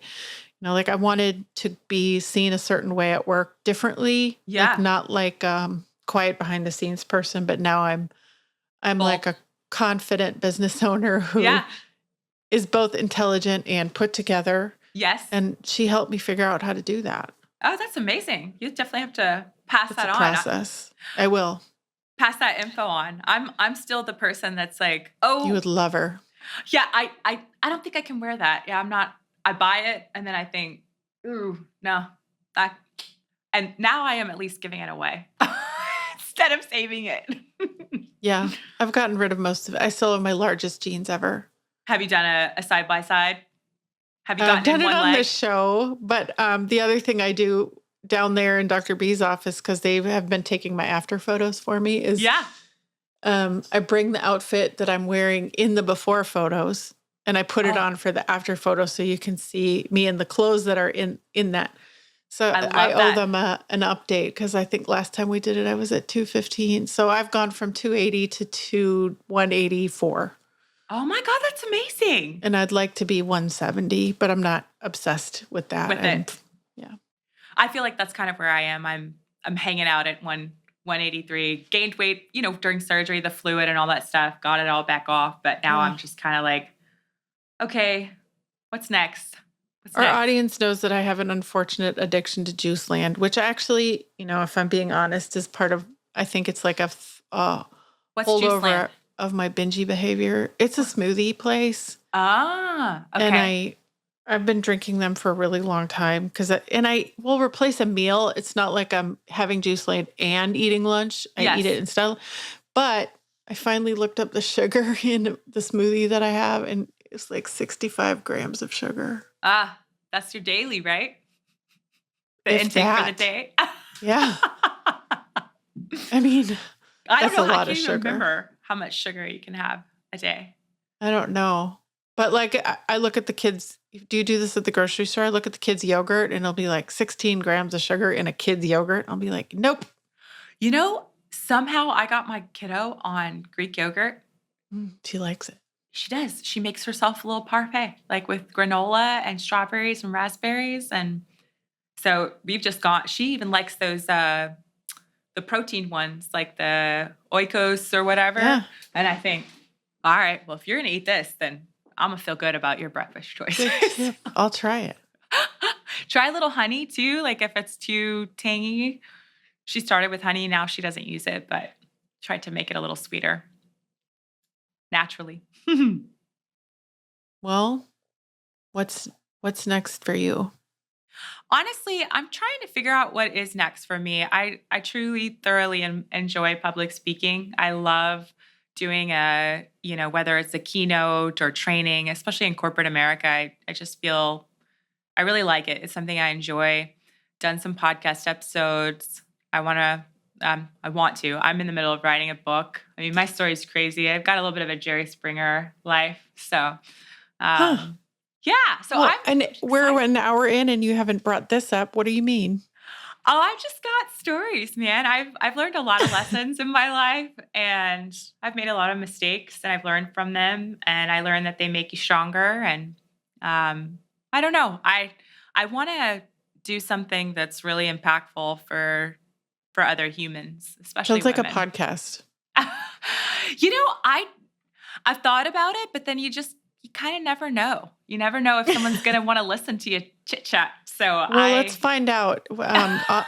like I wanted to be seen a certain way at work differently. Yeah. Like not like quiet behind the scenes person, but now I'm like a confident business owner who is both intelligent and put together. Yes. And she helped me figure out how to do that. Oh, that's amazing. You definitely have to pass It's that a on. process. I will. Pass that info on. I'm still the person that's like, oh, You would love her. Yeah, I don't think I can wear that. Yeah, I'm not. I buy it and then I think, ooh, no. And now I am at least giving it away instead of saving it. Yeah, I've gotten rid of most of it. I still have my largest jeans ever. Have you done a side by side? Have you I've gotten done in it one on leg? this show, but the other thing I do down there in Dr. B's office, because they have been taking my after photos for me, is I bring the outfit that I'm wearing in the before photos and I put it on for the after photos so you can see me in the clothes that are in that. So I owe them an update because I think last time we did it, I was at 215. So I've gone from 280 to 184. Oh my God, that's amazing. And I'd like to be 170, but I'm not obsessed with that. Yeah. I feel like that's kind of where I am. I'm hanging out at 183, gained weight, during surgery, the fluid and all that stuff, got it all back off. But now I'm just kind of like, okay, what's next? Our audience knows that I have an unfortunate addiction to JuiceLand, which actually, if I'm being honest, is part of, I think it's like a what's holdover JuiceLand? Of my bingy behavior. It's a smoothie place. Ah, okay. And I've been drinking them for a really long time and I will replace a meal. It's not like I'm having JuiceLand and eating lunch. I eat it instead. But I finally looked up the sugar in the smoothie that I have, and it's like 65 grams of sugar. Ah, that's your daily, right? The intake for the day. Yeah. I mean, that's a lot of sugar. I can't remember how much sugar you can have a day. I don't know. But like I look at the kids. Do you do this at the grocery store? I look at the kids' yogurt and it'll be like 16 grams of sugar in a kid's yogurt. I'll be like, nope. Somehow I got my kiddo on Greek yogurt. She likes it. She does. She makes herself a little parfait, like with granola and strawberries and raspberries. And so she even likes those, the protein ones, like the oikos or whatever. Yeah. And I think, all right, well, if you're going to eat this, then I'm going to feel good about your breakfast choices. I'll try it. Try a little honey too. Like if it's too tangy. She started with honey. Now she doesn't use it, but tried to make it a little sweeter. Naturally. Well, what's next for you? Honestly, I'm trying to figure out what is next for me. I truly, thoroughly enjoy public speaking. I love doing whether it's a keynote or training, especially in corporate America. I just feel I really like it. It's something I enjoy. Done some podcast episodes. I want to. I'm in the middle of writing a book. I mean, my story's crazy. I've got a little bit of a Jerry Springer life. So, yeah. So we're an hour in and you haven't brought this up. What do you mean? Oh, I've just got stories, man. I've learned a lot of lessons in my life, and I've made a lot of mistakes, and I've learned from them, and I learned that they make you stronger. And I don't know. I want to do something that's really impactful for other humans, especially sounds like women. A podcast. I've thought about it, but then you kind of never know. You never know if someone's going to want to listen to you chit chat. So let's find out.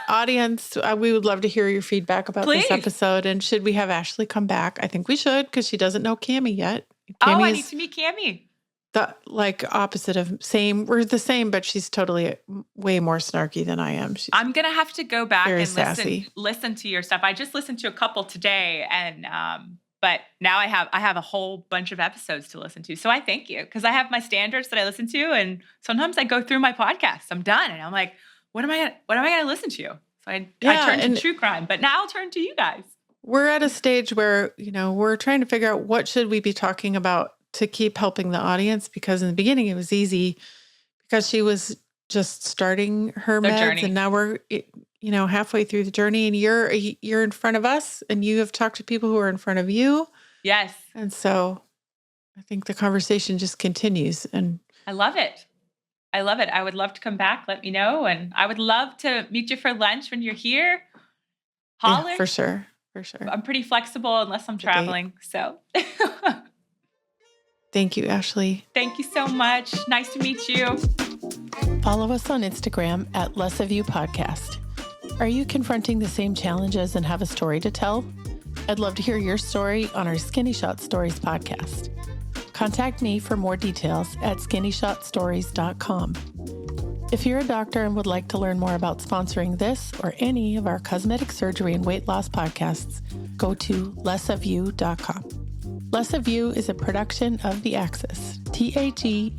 Audience, we would love to hear your feedback about this episode. And should we have Ashley come back? I think we should, because she doesn't know Cammie yet. I need to meet Cammie. The opposite of same. We're the same, but she's totally way more snarky than I am. I'm gonna have to go back and listen to your stuff. I just listened to a couple today, and but now I have a whole bunch of episodes to listen to. So I thank you, because I have my standards that I listen to, and sometimes I go through my podcasts. I'm done, and I'm like, what am I gonna listen to? So I turn to true crime, but now I'll turn to you guys. We're at a stage where we're trying to figure out what should we be talking about to keep helping the audience, because in the beginning it was easy because she was just starting her meds journey. And now we're halfway through the journey, and you're in front of us, and you have talked to people who are in front of you. Yes. And so I think the conversation just continues, and I love it. I love it. I would love to come back. Let me know. And I would love to meet you for lunch when you're here. Holler. Yeah, for sure. For sure. I'm pretty flexible unless I'm traveling. So thank you, Ashley. Thank you so much. Nice to meet you. Follow us on Instagram at Less of You Podcast. Are you confronting the same challenges and have a story to tell? I'd love to hear your story on our Skinny Shot Stories podcast. Contact me for more details at skinnyshotstories.com. If you're a doctor and would like to learn more about sponsoring this or any of our cosmetic surgery and weight loss podcasts, go to lessofyou.com. Less of You is a production of The Axis, TAGAXIS.io.